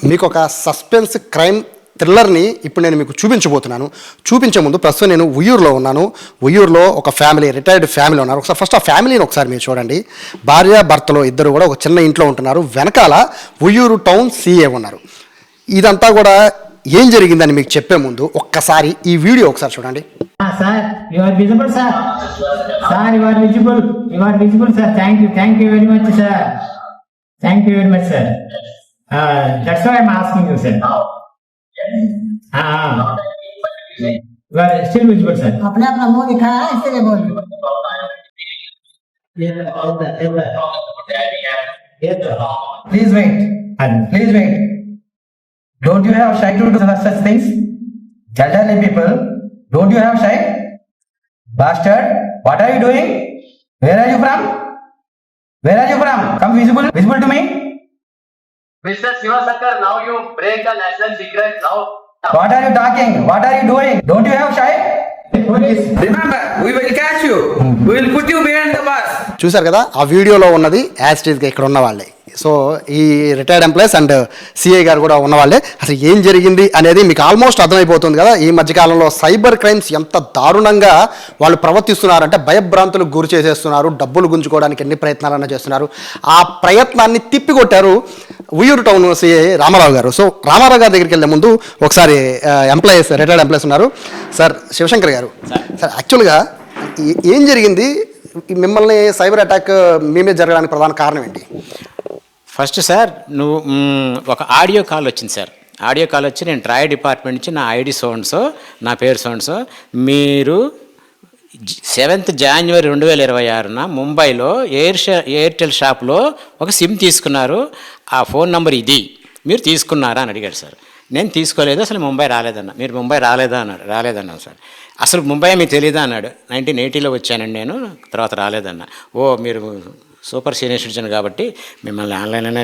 మీకు ఒక suspense crime థ్రిల్లర్ని ఇప్పుడు నేను మీకు చూపించబోతున్నాను. చూపించే ముందు ప్రస్తుతం నేను ఉయ్యూరులో ఉన్నాను. ఉయ్యూరులో ఒక ఫ్యామిలీ, రిటైర్డ్ ఫ్యామిలీ ఉన్నారు. ఒకసారి ఫస్ట్ ఆ ఫ్యామిలీని ఒకసారి మీరు చూడండి. భార్య భర్తలు ఇద్దరు కూడా ఒక చిన్న ఇంట్లో ఉంటున్నారు. వెనకాల ఉయ్యూరు టౌన్ సీఏ ఉన్నారు. ఇదంతా కూడా ఏం జరిగిందని మీకు చెప్పే ముందు ఒక్కసారి ఈ వీడియో ఒకసారి చూడండి. Sir you are visible sir. Sir you are visible sir. Thank you very much sir. Thank you very much sir. That's why I'm asking you sir. You are still visible sir. अपने अपना मुंह दिखाया है इसलिए बोल रहे Please wait. Please wait. Don't you have shy to do such things? Elderly people, don't you have shy? Bastard, what are you doing? Where are you from? Where are you from? Come visible to me. Mr. Sivasankar, now you break the national secret. Now, What are you talking? What are you doing? Don't you have shy? Police. Remember, we will catch you. We will put you behind the bus. చూశారు కదా, ఆ వీడియోలో ఉన్నది as it ఈస్గా ఇక్కడ ఉన్న వాళ్ళే. So ఈ రిటైర్డ్ ఎంప్లాయీస్ అండ్ సిఐ గారు కూడా ఉన్నవాళ్ళే. అసలు ఏం జరిగింది అనేది మీకు ఆల్మోస్ట్ అర్థమైపోతుంది కదా. ఈ మధ్యకాలంలో సైబర్ క్రైమ్స్ ఎంత దారుణంగా వాళ్ళు ప్రవర్తిస్తున్నారంటే భయభ్రాంతులకు గురి చేసేస్తున్నారు. డబ్బులు గుంజుకోవడానికి ఎన్ని ప్రయత్నాలన్నా చేస్తున్నారు. ఆ ప్రయత్నాన్ని తిప్పికొట్టారు ఉయ్యూరు టౌన్ సిఐ రామారావు గారు. సో రామారావు గారి దగ్గరికి వెళ్ళే ముందు ఒకసారి ఎంప్లాయీస్, రిటైర్డ్ ఎంప్లాయీస్ ఉన్నారు. సార్ శివశంకర్ గారు, సార్ యాక్చువల్గా ఏం జరిగింది? మిమ్మల్ని సైబర్ అటాక్ మీ మీద జరగడానికి ప్రధాన కారణం ఏంటి? ఫస్ట్ సార్ నువ్వు ఒక ఆడియో కాల్ వచ్చింది సార్. ఆడియో కాల్ వచ్చి నేను ట్రాయ్ డిపార్ట్మెంట్ నుంచి నా ఐడి సోన్సో, నా పేరు సోన్సో, మీరు 7th January 2026 ముంబైలో ఎయిర్టెల్ షాప్లో ఒక సిమ్ తీసుకున్నారు, ఆ ఫోన్ నెంబర్ ఇది, మీరు తీసుకున్నారా అని అడిగాడు సార్. నేను తీసుకోలేదు, అసలు ముంబై రాలేదన్నా. మీరు ముంబై రాలేదా అన్నాడు. రాలేదన్నాను సార్. అసలు ముంబై మీకు తెలియదా అన్నాడు. 1980లో వచ్చానండి నేను, తర్వాత రాలేదన్నా. ఓ మీరు సూపర్ సీనియర్ సిటిజన్ కాబట్టి మిమ్మల్ని ఆన్లైన్లోనే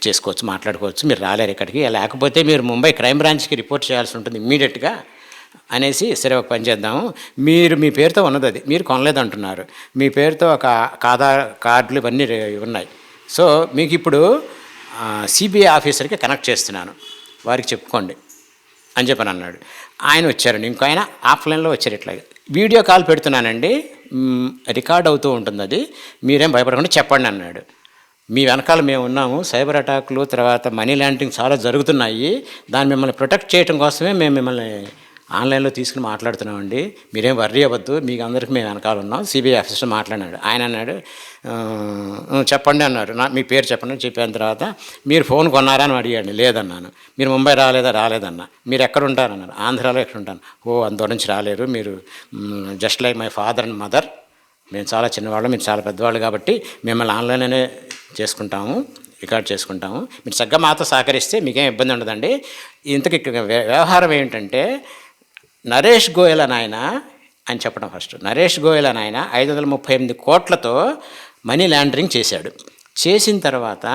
చేసుకోవచ్చు, మాట్లాడుకోవచ్చు, మీరు రాలేరు ఇక్కడికి, లేకపోతే మీరు ముంబై క్రైమ్ బ్రాంచ్కి రిపోర్ట్ చేయాల్సి ఉంటుంది ఇమ్మీడియట్గా అనేసి. సరే ఒక పని చేద్దాము, మీరు మీ పేరుతో ఉన్నది అది, మీరు కొనలేదంటున్నారు, మీ పేరుతో ఒక ఆధార్ కార్డులు ఇవన్నీ ఉన్నాయి. సో మీకు ఇప్పుడు సిబిఐ ఆఫీసర్కి కనెక్ట్ చేస్తున్నాను, వారికి చెప్పుకోండి అని చెప్పని అన్నాడు. ఆయన వచ్చారండి, ఇంకో ఆయన ఆఫ్లైన్లో వచ్చారు. ఇట్లాగే వీడియో కాల్ పెడుతున్నానండి, రికార్డ్ అవుతూ ఉంటుంది, అది మీరేం భయపడకుండా చెప్పండి అన్నాడు. మీ వెనకాల మేము ఉన్నాము, సైబర్ అటాక్లు తర్వాత మనీ లాండరింగ్ చాలా జరుగుతున్నాయి, దాన్ని మిమ్మల్ని ప్రొటెక్ట్ చేయడం కోసమే మేము మిమ్మల్ని ఆన్లైన్లో తీసుకుని మాట్లాడుతున్నామండి, మీరేం వర్రీ అవ్వద్దు, మీకు అందరికీ మేము వెనకాల ఉన్నాం. సిబిఐ ఆఫీసర్ మాట్లాడినాడు. ఆయన అన్నాడు చెప్పండి అన్నారు. మీ పేరు చెప్పండి. చెప్పిన తర్వాత మీరు ఫోన్ కొన్నారా అని అడిగాడు. లేదన్నాను. మీరు ముంబై రాలేదన్నా. మీరు ఎక్కడ ఉంటారన్నారు. ఆంధ్రాలో ఎక్కడ ఉంటాను. ఓ అంత నుంచి రాలేరు, మీరు just like my father and mother, మేము చాలా చిన్నవాళ్ళు, మీరు చాలా పెద్దవాళ్ళు కాబట్టి మిమ్మల్ని ఆన్లైన్లోనే చేసుకుంటాము, రికార్డ్ చేసుకుంటాము, మీరు చక్కగా మాతో సహకరిస్తే మీకేం ఇబ్బంది ఉండదండి. ఇంతకీ వ్యవహారం ఏంటంటే నరేష్ గోయల్ అని ఆయన చెప్పడం ఫస్ట్. నరేష్ గోయల్ అని ఆయన 538 కోట్లతో మనీ లాండరింగ్ చేశాడు. చేసిన తర్వాత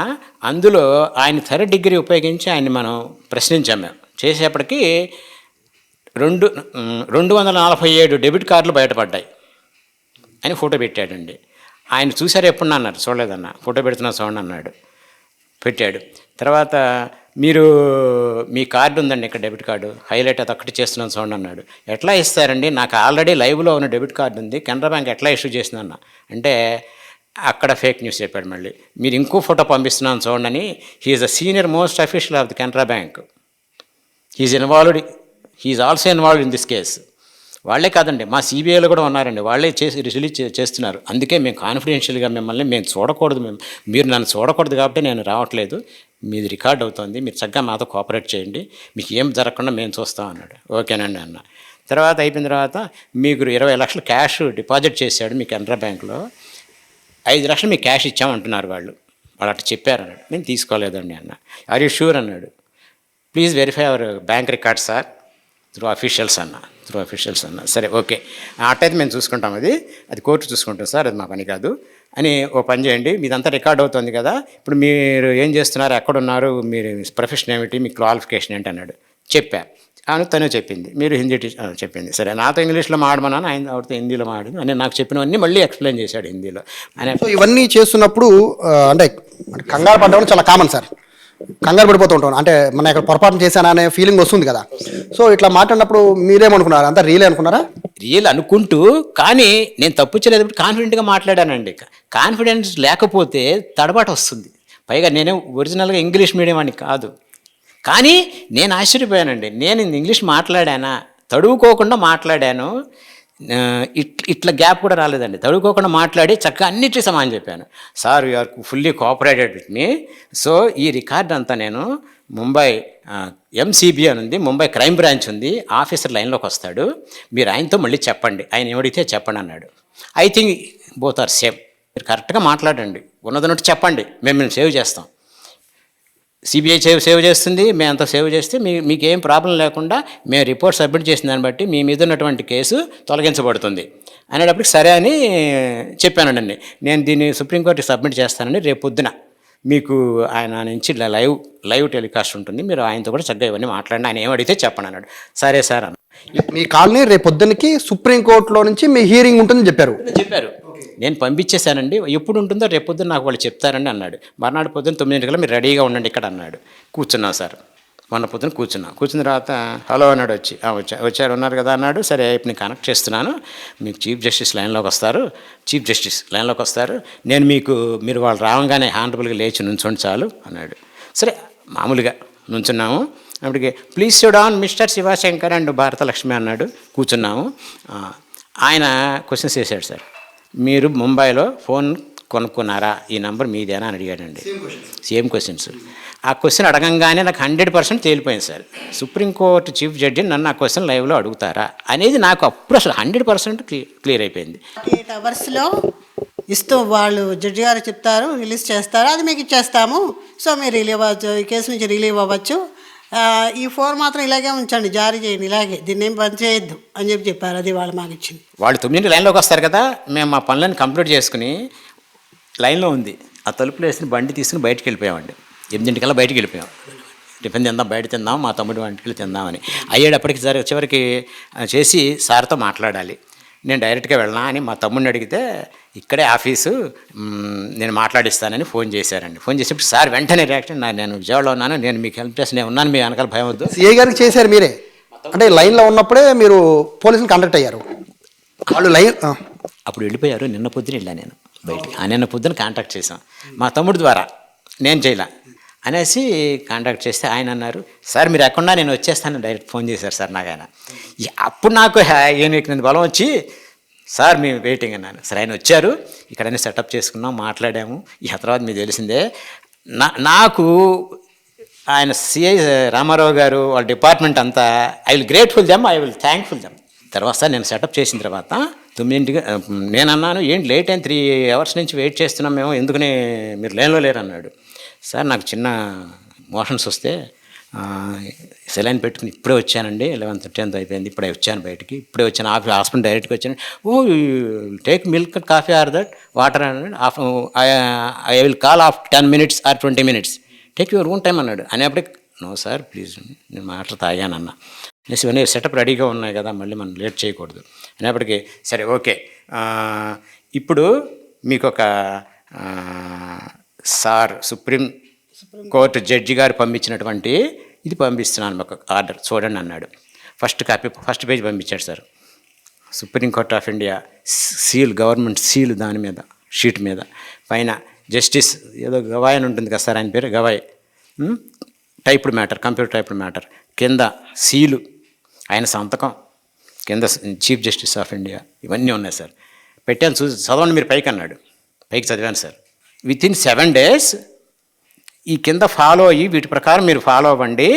అందులో ఆయన 3rd డిగ్రీ ఉపయోగించి ఆయన్ని మనం ప్రశ్నించాం. మేము చేసేప్పటికీ 247 డెబిట్ కార్డులు బయటపడ్డాయి అని ఫోటో పెట్టాడండి. ఆయన చూసారు ఎప్పుడు అన్నారు. చూడలేదన్న, ఫోటో పెడుతున్నా చూడండి అన్నాడు. పెట్టాడు. తర్వాత మీరు మీ కార్డు ఉందండి ఇక్కడ, డెబిట్ కార్డు హైలైట్ అది ఒక్కటి చేస్తున్నాను చూడండి అన్నాడు. ఎట్లా ఇస్తారండి, నాకు ఆల్రెడీ లైవ్లో ఉన్న డెబిట్ కార్డు ఉంది, కెనరా బ్యాంక్ ఎట్లా ఇష్యూ చేసిందన్న అంటే అక్కడ ఫేక్ న్యూస్ చెప్పాడు. మళ్ళీ మీరు ఇంకో ఫోటో పంపిస్తున్నాను చూడండి అని. He's the senior most official of the Canara Bank. He's also involved in this case. వాళ్ళే కాదండి, మా సిబిఐలో కూడా ఉన్నారండి, వాళ్ళే రిలీజ్ చేస్తున్నారు. అందుకే మేము కాన్ఫిడెన్షియల్గా మిమ్మల్ని మేము చూడకూడదు, మీరు నన్ను చూడకూడదు కాబట్టి నేను రావట్లేదు, మీది రికార్డ్ అవుతుంది, మీరు చక్కగా మాతో కోఆపరేట్ చేయండి, మీకు ఏం జరగకుండా మేము చూస్తాం అన్నాడు. ఓకేనండి అన్న. తర్వాత అయిపోయిన తర్వాత మీకు 20 లక్షలు క్యాష్ డిపాజిట్ చేశాడు మీ కెనరా బ్యాంక్లో, 5 లక్షలు మీకు క్యాష్ ఇచ్చామంటున్నారు వాళ్ళు అట్లా చెప్పారు అన్నాడు. నేను తీసుకోలేదండి అన్న. ఆర్ యూ షూర్ అన్నాడు. Please verify our bank record sir through officials అన్న. సరే ఓకే, అట్టయితే మేము చూసుకుంటాం, అది కోర్టు చూసుకుంటాం సార్, అది మా పని కాదు అని. ఓ పని చేయండి, మీదంతా రికార్డ్ అవుతుంది కదా, ఇప్పుడు మీరు ఏం చేస్తున్నారు, ఎక్కడున్నారు, మీరు ప్రొఫెషన్ ఏమిటి, మీ క్వాలిఫికేషన్ ఏంటి అన్నాడు. చెప్పా. అని తను చెప్పింది, మీరు హిందీ చెప్పింది. సరే నాతో ఇంగ్లీష్లో మాడమన్నాను, ఆయన ఆవిడతో హిందీలో మాడను అని నాకు చెప్పినవన్నీ మళ్ళీ ఎక్స్ప్లెయిన్ చేశాడు హిందీలో. సో ఇవన్నీ చేస్తున్నప్పుడు అంటే కంగారు పడ్డం చాలా కామన్ సార్. కంగారు పడిపోతూ ఉంటాం, అంటే మన ఇక్కడ పొరపాటు చేశానా అనే ఫీలింగ్ వస్తుంది కదా. సో ఇట్లా మాట్లాడినప్పుడు మీరేమనుకున్నారు, అంతా రియలే అనుకున్నారా? రియల్ అనుకుంటూ, కానీ నేను తప్పు చేయలేదు, కాన్ఫిడెంట్గా మాట్లాడానండి. కాన్ఫిడెన్స్ లేకపోతే తడబాటు వస్తుంది. పైగా నేను ఒరిజినల్గా ఇంగ్లీష్ మీడియం అని కాదు, కానీ నేను ఆశ్చర్యపోయానండి. నేను ఇంగ్లీష్ మాట్లాడానా, తడువుకోకుండా మాట్లాడాను. ఇట్లా గ్యాప్ కూడా రాలేదండి. తడువుకోకుండా మాట్లాడి చక్కగా అన్నిటికీ సమానం చెప్పాను. Sir you are fully cooperated with me. So ఈ రికార్డ్ అంతా నేను ముంబై ఎంసీబీ అని ఉంది, ముంబై క్రైమ్ బ్రాంచ్ ఉంది, ఆఫీసర్ లైన్లోకి వస్తాడు, మీరు ఆయనతో మళ్ళీ చెప్పండి, ఆయన ఏమడిగితే చెప్పండి అన్నాడు. I think both are same. మీరు కరెక్ట్గా మాట్లాడండి, ఉన్నదన్నట్టు చెప్పండి, మేము సేవ్ చేస్తాం. సిబిఐ సేవ్ చేస్తుంది, మేము అంతా సేవ్ చేస్తే మీకు ఏం ప్రాబ్లం లేకుండా మేము రిపోర్ట్ సబ్మిట్ చేసిన దాన్ని బట్టి మీ మీద ఉన్నటువంటి కేసు తొలగించబడుతుంది అనేటప్పటికి సరే అని చెప్పానండి. నేను దీన్ని సుప్రీంకోర్టుకి సబ్మిట్ చేస్తానని రేపు పొద్దున మీకు ఆయన నుంచి లైవ్ టెలికాస్ట్ ఉంటుంది, మీరు ఆయనతో కూడా చక్కగా ఇవన్నీ మాట్లాడిన, ఆయన ఏమడిగితే చెప్పండి అన్నాడు. సరే సార్ అన్న. మీ కాల్ని రేపు పొద్దున్నకి సుప్రీంకోర్టులో నుంచి మీ హీరింగ్ ఉంటుందని చెప్పారు. నేను పంపించేశానండి, ఎప్పుడు ఉంటుందో రేపు పొద్దున్న నాకు వాళ్ళు చెప్తారండి అన్నాడు. మర్నాడు పొద్దున్న 9 గంటలకు మీరు రెడీగా ఉండండి ఇక్కడ అన్నాడు. కూర్చున్నాం సార్, మొన్న పొద్దున కూర్చున్న తర్వాత హలో అన్నాడు. వచ్చారు ఉన్నారు కదా అన్నాడు. సరే ఇప్పుడు నేను కనెక్ట్ చేస్తున్నాను, మీకు చీఫ్ జస్టిస్ లైన్లోకి వస్తారు, నేను మీరు వాళ్ళు రావంగానే హానరబుల్గా లేచి నుంచోండి చాలు అన్నాడు. సరే మామూలుగా నుంచున్నాము. అప్పటికి please sit down mister Shivashankar and Bharatalakshmi అన్నాడు. కూర్చున్నాము. ఆయన క్వశ్చన్స్ వేసాడు. సార్ మీరు ముంబైలో ఫోన్ కొనుక్కున్నారా, ఈ నెంబర్ మీదేనా అని అడిగాడండి. Same questions. ఆ క్వశ్చన్ అడగంగానే నాకు 100% తేలిపోయింది సార్. సుప్రీంకోర్టు చీఫ్ జడ్జి నన్ను ఆ క్వశ్చన్ లైవ్లో అడుగుతారా అనేది నాకు అప్పుడు అసలు 100% క్లియర్ అయిపోయింది. 8 అవర్స్లో ఇస్తూ వాళ్ళు జడ్జి గారు చెప్తారు, రిలీజ్ చేస్తారు, అది మీకు ఇచ్చేస్తాము. సో మీరు రిలీవ్ అవ్వచ్చు, ఈ కేసు నుంచి రిలీవ్ అవ్వచ్చు. ఈ 4 మాత్రం ఇలాగే ఉంచండి, జారీ చేయండి, ఇలాగే దీన్ని ఏం పని చేయొద్దు అని చెప్పారు. అది వాళ్ళు మాకు ఇచ్చింది. వాళ్ళు 9 లైన్లోకి వస్తారు కదా, మేము మా పనులను కంప్లీట్ చేసుకుని లైన్లో ఉంది ఆ తలుపులు వేసిన బండి తీసుకుని బయటికి వెళ్ళిపోయామండి. 8 బయటికి వెళ్ళిపోయాం. టిఫిన్ తిందాం, బయట తిందాం, మా తమ్ముడి వంటికి తిందామని అయ్యేటప్పటికి చివరికి చేసి సార్తో మాట్లాడాలి. నేను డైరెక్ట్గా వెళ్ళనా అని మా తమ్ముడిని అడిగితే ఇక్కడే ఆఫీసు, నేను మాట్లాడిస్తానని ఫోన్ చేశారండి. ఫోన్ చేసేప్పుడు సార్ వెంటనే రియాక్షన్, నేను విజయవాడలో ఉన్నాను, నేను మీకు హెల్ప్ చేసి నేను ఉన్నాను, మీ వెనకాల భయం వద్దు. సిఐ గారికి చేశారు మీరే, అంటే లైన్లో ఉన్నప్పుడే మీరు పోలీసులు కాంటాక్ట్ అయ్యారు. వాళ్ళు అప్పుడు వెళ్ళిపోయారు. నిన్న పొద్దున వెళ్ళాను నేను బయటికి. నిన్న పొద్దున కాంటాక్ట్ చేశాం మా తమ్ముడి ద్వారా, నేను చేయలే అనేసి కాంటాక్ట్ చేస్తే ఆయన అన్నారు, సార్ మీరు ఎక్కడున్నా నేను వచ్చేస్తాను, డైరెక్ట్ ఫోన్ చేశారు సార్ నాకు ఆయన. అప్పుడు నాకు నేను బలం వచ్చి సార్ మేము వెయిటింగ్ అన్నాను. సరే ఆయన వచ్చారు, ఇక్కడనే సెటప్ చేసుకున్నాం, మాట్లాడాము. ఆ తర్వాత మీకు తెలిసిందే నాకు ఆయన సిఐ రామారావు గారు వాళ్ళ డిపార్ట్మెంట్ అంతా I will grateful them, I will thankful them. తర్వాత నేను సెటప్ చేసిన తర్వాత 9 నేను అన్నాను, ఏంటి లేట్ అయిన 3 అవర్స్ నుంచి వెయిట్ చేస్తున్నాం మేము, ఎందుకని మీరు లైన్లో లేరు అన్నాడు. సార్ నాకు చిన్న మోషన్స్ వస్తే సెలైన్ పెట్టుకుని ఇప్పుడే వచ్చానండి, 11:30 అయిపోయింది, ఇప్పుడే వచ్చాను బయటికి, ఇప్పుడే వచ్చాను హాస్పిటల్ డైరెక్ట్గా వచ్చాను. Take milk coffee or that water అన్నాడు. I will call of 10 minutes or 20 minutes, take your own time అన్నాడు. అనేప్పటికి నో సార్ ప్లీజ్ నేను వాటర్ తాగానన్న. నెక్స్ట్ ఇవన్నీ సెటప్ రెడీగా ఉన్నాయి కదా, మళ్ళీ మనం లేట్ చేయకూడదు అనేప్పటికీ సరే ఓకే, ఇప్పుడు మీకు ఒక సార్ సుప్రీం కోర్టు జడ్జి గారు పంపించినటువంటి ఇది పంపిస్తున్నాను, ఒక ఆర్డర్ చూడండి అన్నాడు. ఫస్ట్ పేజ్ పంపించాడు sir. Supreme court of India seal, government seal, దాని మీద షీట్ మీద పైన జస్టిస్ ఏదో గవాయ్ అని ఉంటుంది కదా సార్, ఆయన పేరు Gavai, typed matter, computer typed matter, కింద సీలు, ఆయన సంతకం, కింద చీఫ్ జస్టిస్ ఆఫ్ ఇండియా, ఇవన్నీ ఉన్నాయి సార్. పెట్టాను, చూసి చదవండి మీరు పైకి అన్నాడు. పైకి చదివాను సార్. వితిన్ 7 days ఈ కింద ఫాలో అయ్యి వీటి ప్రకారం మీరు ఫాలో అవ్వండి,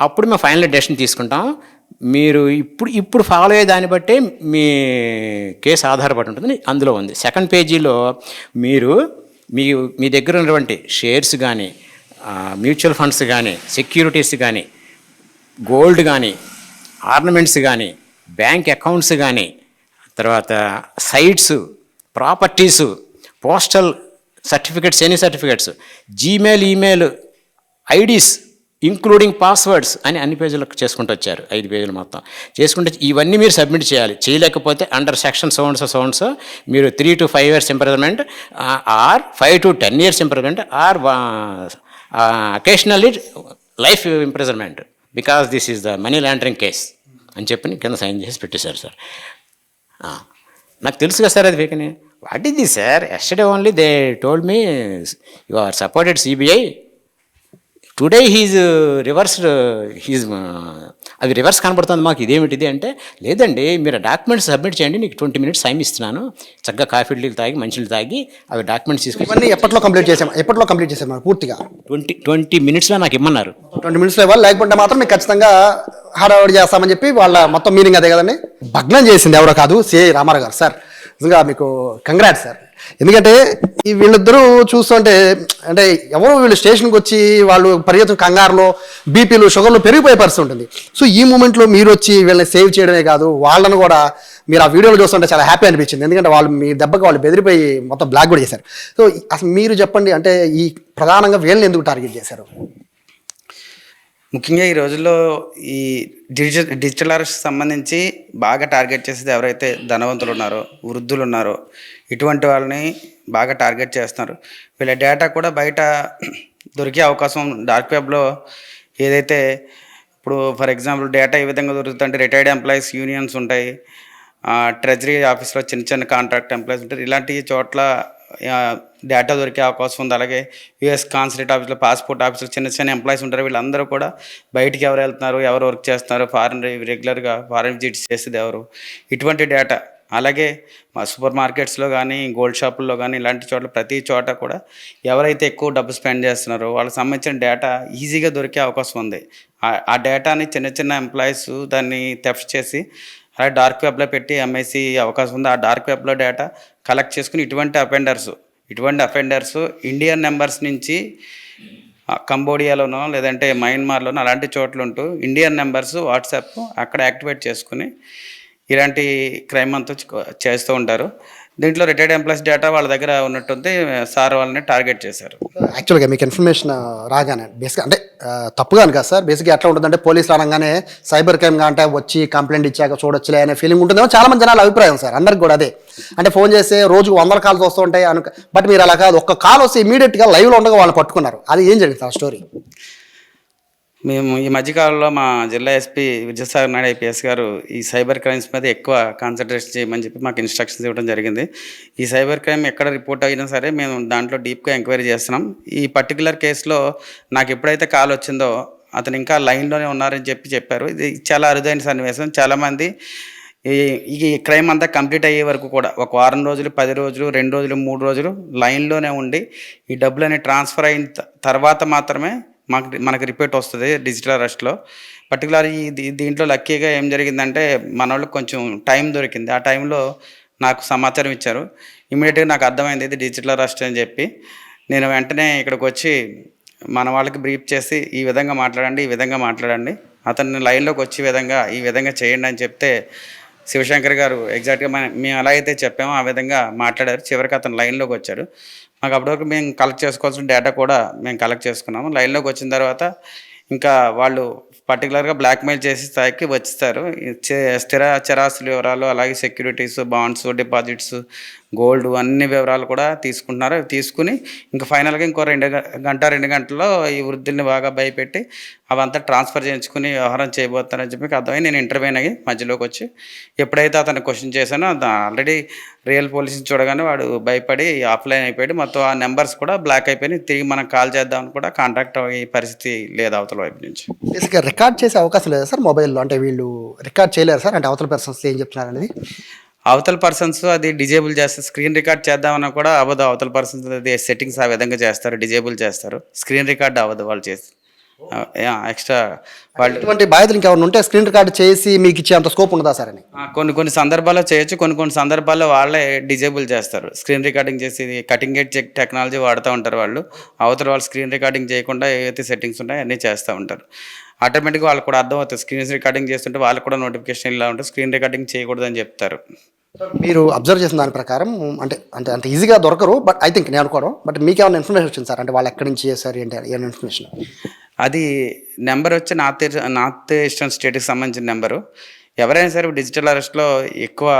అప్పుడు మేము ఫైనల్ డెసిషన్ తీసుకుంటాం. మీరు ఇప్పుడు ఫాలో అయ్యే దాన్ని బట్టే మీ కేసు ఆధారపడి ఉంటుంది అందులో ఉంది. సెకండ్ పేజీలో మీరు మీ దగ్గర ఉన్నటువంటి షేర్స్ కానీ, మ్యూచువల్ ఫండ్స్ కానీ, సెక్యూరిటీస్ కానీ, గోల్డ్ కానీ, ఆర్నమెంట్స్ కానీ, బ్యాంక్ అకౌంట్స్ కానీ, తర్వాత sites, properties, postal certificates, any certificates, Gmail, email IDs including passwords అని అన్ని పేజీలకు చేసుకుంటూ వచ్చారు. 5 పేజీలు మొత్తం చేసుకుంటే ఇవన్నీ మీరు సబ్మిట్ చేయాలి. చేయలేకపోతే అండర్ సెక్షన్ సౌండ్స్ మీరు 3 to 5 years imprisonment are 5 to 10 years imprisonment are occasionally life imprisonment because this is the money laundering case అని చెప్పి కింద సైన్ చేసి పెట్టేశారు సార్. నాకు తెలుసు కదా సార్ అది వేకని. What is this sir? Yesterday only they told me you are supported CBI. Today he's reversed, he's అవి రివర్స్ కనబడుతుంది మాకు. ఇదేమిటిది అంటే, లేదండి మీరు డాక్యుమెంట్స్ సబ్మిట్ చేయండి, నీకు 20 minutes టైం ఇస్తున్నాను, చక్కగా కాఫీ నీళ్ళు తాగి మంచిలు తాగి అవి డాక్యుమెంట్స్ తీసుకుని ఇవన్నీ ఎప్పట్లో కంప్లీట్ చేసాం పూర్తిగా 20 minutesలో నాకు ఇమ్మన్నారు. 20 minutesలో ఇవ్వాలి, లేకపోతే మాత్రం మీకు ఖచ్చితంగా హడావడి చేస్తామని చెప్పి వాళ్ళ మొత్తం మీనింగ్ అదే కదండి. భగ్నం చేసింది ఎవరో కాదు, సిఐ రామారావు గారు. సార్ నిజంగా మీకు కంగ్రాట్స్ సార్. ఎందుకంటే ఈ వీళ్ళిద్దరూ చూస్తుంటే అంటే ఎవరో వీళ్ళు స్టేషన్కి వచ్చి వాళ్ళు పరిగెత్తు కంగారులో బీపీలు షుగర్లు పెరిగిపోయే పరిస్థితి ఉంటుంది. సో ఈ మూమెంట్లో మీరు వచ్చి వీళ్ళని సేవ్ చేయడమే కాదు, వాళ్ళను కూడా మీరు ఆ వీడియోలు చూస్తుంటే చాలా హ్యాపీ అనిపించింది. ఎందుకంటే వాళ్ళు మీ దెబ్బకి వాళ్ళు బెదిరిపోయి మొత్తం బ్లాక్ కూడా చేశారు. సో అసలు మీరు చెప్పండి, అంటే ఈ ప్రధానంగా వీళ్ళని ఎందుకు టార్గెట్ చేశారు? ముఖ్యంగా ఈ రోజుల్లో ఈ డిజిటల్ అరెస్ట్ సంబంధించి బాగా టార్గెట్ చేసేది ఎవరైతే ధనవంతులు ఉన్నారో, వృద్ధులు ఉన్నారో, ఇటువంటి వాళ్ళని బాగా టార్గెట్ చేస్తున్నారు. వీళ్ళ డేటా కూడా బయట దొరికే అవకాశం డార్క్ వెబ్లో ఏదైతే ఇప్పుడు ఫర్ ఎగ్జాంపుల్ డేటా ఏ విధంగా దొరుకుతుందంటే రిటైర్డ్ ఎంప్లాయీస్ యూనియన్స్ ఉంటాయి, ట్రెజరీ ఆఫీస్లో చిన్న చిన్న కాంట్రాక్ట్ ఎంప్లాయీస్ ఉంటారు. ఇలాంటి చోట్ల డేటా దొరికే అవకాశం ఉంది. అలాగే యుఎస్ కాన్సులేట్ ఆఫీస్లో, పాస్పోర్ట్ ఆఫీస్లో చిన్న చిన్న ఎంప్లాయీస్ ఉంటారు. వీళ్ళందరూ కూడా బయటికి ఎవరు వెళ్తున్నారు, ఎవరు వర్క్ చేస్తున్నారు, రెగ్యులర్గా ఫారెన్ విజిట్స్ చేసేది ఎవరు, ఇటువంటి డేటా. అలాగే మా సూపర్ మార్కెట్స్లో కానీ, గోల్డ్ షాపుల్లో కానీ, ఇలాంటి చోట్ల ప్రతి చోట కూడా ఎవరైతే ఎక్కువ డబ్బు స్పెండ్ చేస్తున్నారో వాళ్ళకి సంబంధించిన డేటా ఈజీగా దొరికే అవకాశం ఉంది. ఆ డేటాని చిన్న చిన్న ఎంప్లాయీస్ దాన్ని థెఫ్ట్ చేసి అలాగే డార్క్ వెబ్లో పెట్టి అమ్మేసి అవకాశం ఉంది. ఆ డార్క్ వెబ్లో డేటా కలెక్ట్ చేసుకుని ఇటువంటి అఫెండర్స్ ఇండియన్ నెంబర్స్ నుంచి కంబోడియాలోనో లేదంటే మయన్మార్లోనో అలాంటి చోట్ల ఉంటూ ఇండియన్ నెంబర్స్ వాట్సాప్ అక్కడ యాక్టివేట్ చేసుకుని ఇలాంటి క్రైమ్ అంతా చేస్తూ ఉంటారు. దీంట్లో రిటైర్డ్ ఎంప్లాయీస్ డేటా వాళ్ళ దగ్గర ఉన్నట్టుంది. సార్ వాళ్ళని టార్గెట్ చేశారు. యాక్చువల్గా మీకు ఇన్ఫర్మేషన్ రాగానే బేసిక్గా అంటే తప్పుగాను కదా సార్, బేసిక్గా ఎట్లా ఉంటుందంటే పోలీసులు అనగానే సైబర్ క్రైమ్గా అంటే వచ్చి కంప్లైంట్ ఇచ్చాక చూడొచ్చులే అనే ఫీలింగ్ ఉంటుందేమో చాలా మంది జనాల అభిప్రాయం సార్. అందరికి కూడా అదే, అంటే ఫోన్ చేస్తే రోజుకు 100 calls వస్తూ ఉంటాయి బట్ మీరు అలా కాదు, ఒక్క కాల్ వస్తే ఇమీడియట్గా లైవ్లో ఉండగా వాళ్ళని పట్టుకున్నారు. అది ఏం జరిగింది సార్ స్టోరీ? మేము ఈ మధ్యకాలంలో మా జిల్లా ఎస్పీ విజయసాగర్ నాయుడు ఐపీఎస్ గారు ఈ సైబర్ క్రైమ్స్ మీద ఎక్కువ కాన్సన్ట్రేషన్ చేయమని చెప్పి మాకు ఇన్స్ట్రక్షన్స్ ఇవ్వడం జరిగింది. ఈ సైబర్ క్రైమ్ ఎక్కడ రిపోర్ట్ అయినా సరే మేము దాంట్లో డీప్గా ఎంక్వైరీ చేస్తున్నాం. ఈ పర్టికులర్ కేసులో నాకు ఎప్పుడైతే కాల్ వచ్చిందో అతను ఇంకా లైన్లోనే ఉన్నారని చెప్పారు. ఇది చాలా అరుదైన సన్నివేశం. చాలామంది ఈ క్రైమ్ అంతా కంప్లీట్ అయ్యే వరకు కూడా ఒక వారం రోజులు, 10 రోజులు, 2 రోజులు, 3 రోజులు లైన్లోనే ఉండి ఈ డబ్బులని ట్రాన్స్ఫర్ అయిన తర్వాత మాత్రమే మనకు రిపోర్ట్ వస్తుంది డిజిటల్ అరెస్ట్లో. పర్టికులర్ దీంట్లో లక్కీగా ఏం జరిగిందంటే మన వాళ్ళకి కొంచెం టైం దొరికింది. ఆ టైంలో నాకు సమాచారం ఇచ్చారు. ఇమీడియట్గా నాకు అర్థమైంది ఇది డిజిటల్ అరెస్ట్ అని చెప్పి నేను వెంటనే ఇక్కడికి వచ్చి మన వాళ్ళకి బ్రీఫ్ చేసి ఈ విధంగా మాట్లాడండి, అతన్ని లైన్లోకి వచ్చి ఈ విధంగా చేయండి అని చెప్తే శివశంకర్ గారు ఎగ్జాక్ట్గా మేము ఎలా అయితే చెప్పామో ఆ విధంగా మాట్లాడారు. చివరికి అతను లైన్లోకి వచ్చారు. మాకు అప్పటివరకు మేము కలెక్ట్ చేసుకోవాల్సిన డేటా కూడా మేము కలెక్ట్ చేసుకున్నాము. లైన్లోకి వచ్చిన తర్వాత ఇంకా వాళ్ళు పర్టికులర్గా బ్లాక్మెయిల్ చేసే స్థాయికి వచ్చేస్తారు. స్థిర చరాస్తుల వివరాలు, అలాగే సెక్యూరిటీస్, బాండ్స్, డిపాజిట్స్, గోల్డ్ అన్ని వివరాలు కూడా తీసుకుంటున్నారు. తీసుకుని ఇంకా ఫైనల్గా ఇంకో 2 గంటల్లో ఈ వృద్ధుల్ని బాగా భయపెట్టి అవంతా ట్రాన్స్ఫర్ చేయించుకుని వ్యవహారం చేయబోతారని చెప్పి అర్థమై నేను ఇంటర్వ్యూన్ అయ్యి మధ్యలోకి వచ్చి ఎప్పుడైతే అతను క్వశ్చన్ చేశానో ఆల్రెడీ రియల్ పోలీసుని చూడగానే వాడు భయపడి ఆఫ్లైన్ అయిపోయాడు. మొత్తం ఆ నెంబర్స్ కూడా బ్లాక్ అయిపోయి తిరిగి మనం కాల్ చేద్దామని కూడా కాంటాక్ట్ అయ్యే పరిస్థితి లేదు అవతల వైపు నుంచి. బేసిక్గా రికార్డ్ చేసే అవకాశం లేదా సార్ మొబైల్లో? అంటే వీళ్ళు రికార్డ్ చేయలేరు సార్, అంటే అవతల పర్సన్స్ ఏం చెప్తున్నారు అనేది? అవతల పర్సన్స్ అది డిజేబుల్ చేస్తారు. స్క్రీన్ రికార్డ్ చేద్దామన్నా కూడా అవ్వదు. అవతల పర్సన్స్ అది సెట్టింగ్స్ ఆ విధంగా చేస్తారు, డిజేబుల్ చేస్తారు. స్క్రీన్ రికార్డ్ అవ్వదు వాళ్ళు చేసి. ఎక్స్ట్రా వాళ్ళు ఇటువంటి బాధ్యతలు ఇంకెవరు ఉంటే స్క్రీన్ రికార్డ్ చేసి మీకు ఇచ్చే అంత స్కోప్ ఉండదా సార్ అని? కొన్ని సందర్భాల్లో చేయొచ్చు, కొన్ని సందర్భాల్లో వాళ్ళే డిజేబుల్ చేస్తారు. స్క్రీన్ రికార్డింగ్ చేసి కటింగ్ ఎడ్జ్ టెక్నాలజీ వాడుతూ ఉంటారు వాళ్ళు. అవతల వాళ్ళు స్క్రీన్ రికార్డింగ్ చేయకుండా ఏవైతే సెట్టింగ్స్ ఉంటాయో అన్నీ చేస్తూ ఉంటారు. ఆటోమేటిక్గా వాళ్ళకి కూడా అర్థమవుతుంది. స్క్రీన్ రికార్డింగ్ చేస్తుంటే వాళ్ళకి కూడా నోటిఫికేషన్ ఇలా ఉంటుంది, స్క్రీన్ రికార్డింగ్ చేయకూడదని చెప్తారు. మీరు అబ్జర్వ్ చేసిన దాని ప్రకారం అంటే అంత ఈజీగా దొరకరు, బట్ ఐ థింక్ నేను అనుకోవడం, బట్ మీకు ఏమైనా ఇన్ఫర్మేషన్ వచ్చింది సార్? అంటే వాళ్ళు ఎక్కడి నుంచి చేశారు ఏంటి ఏమైనా ఇన్ఫర్మేషన్? అది నెంబర్ వచ్చి నార్త్ ఈస్టర్న్ స్టేట్కి సంబంధించిన నెంబరు. ఎవరైనా సరే డిజిటల్ అరెస్ట్లో ఎక్కువ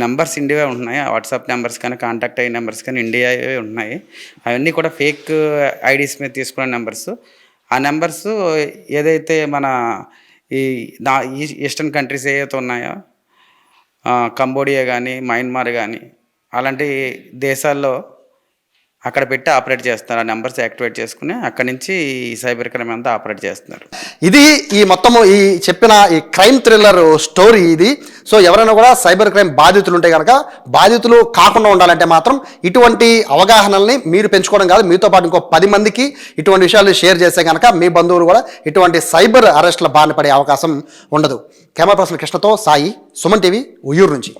నెంబర్స్ ఇండియా ఉంటున్నాయి, వాట్సాప్ నెంబర్స్ కానీ కాంటాక్ట్ అయ్యే నెంబర్స్ కానీ ఇండియా ఉన్నాయి. అవన్నీ కూడా ఫేక్ ఐడీస్ మీద తీసుకున్న నెంబర్స్. ఆ నెంబర్స్ ఏదైతే మన ఈ ఈస్టర్న్ కంట్రీస్ ఏవైతే ఉన్నాయో, కంబోడియా కానీ మయన్మార్ కానీ అలాంటి దేశాల్లో అక్కడ పెట్టి ఆపరేట్ చేస్తున్నారు. ఆ నెంబర్స్ యాక్టివేట్ చేసుకుని అక్కడి నుంచి ఈ సైబర్ క్రైమ్ అంతా ఆపరేట్ చేస్తున్నారు. ఇది ఈ మొత్తము ఈ చెప్పిన ఈ క్రైమ్ థ్రిల్లర్ స్టోరీ ఇది. సో ఎవరైనా కూడా సైబర్ క్రైమ్ బాధితులు ఉంటే కనుక బాధితులు కాకుండా ఉండాలంటే మాత్రం ఇటువంటి అవగాహనల్ని మీరు పెంచుకోవడం కాదు, మీతో పాటు ఇంకో 10 మందికి ఇటువంటి విషయాలు షేర్ చేస్తే కనుక మీ బంధువులు కూడా ఇటువంటి సైబర్ అరెస్ట్ల బారిన పడే అవకాశం ఉండదు. కెమెరా పర్సన్ కృష్ణతో సాయి, సుమన్ టీవీ, ఉయ్యూరు నుంచి.